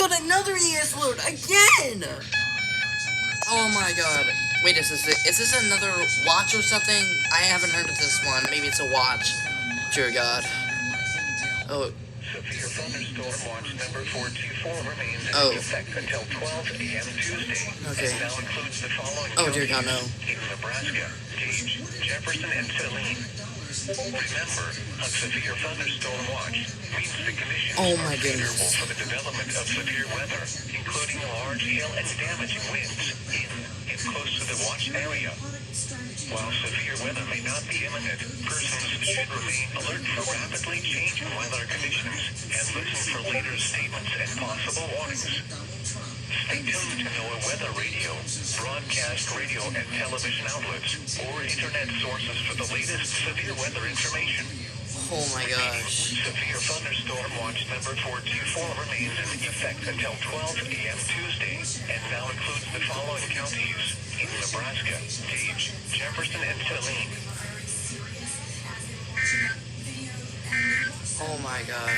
god, another EAS alert again! Oh my god. Wait, is this another watch or something? I haven't heard of this one. Maybe it's a watch. Dear god. Oh. Severe thunderstorm watch number 424 remains in effect until 12 a.m. Tuesday. Okay. And now includes the following dear god, no. in Nebraska, Gage, Jefferson, and Saline. Remember, a severe thunderstorm watch means the conditions oh are my favorable goodness. for the development of severe weather, including large hail and damaging winds in and close to the watch area. While severe weather may not be imminent, persons should remain alert for rapidly changing weather conditions and listen for later statements and possible warnings. Stay tuned to NOAA weather radio, broadcast radio and television outlets, or internet sources for the latest severe weather information. Oh my gosh. Severe thunderstorm watch number 424 remains in effect until 12 a.m. Tuesday and now includes the following counties in Nebraska, Gage, Jefferson, and Saline. Oh my god.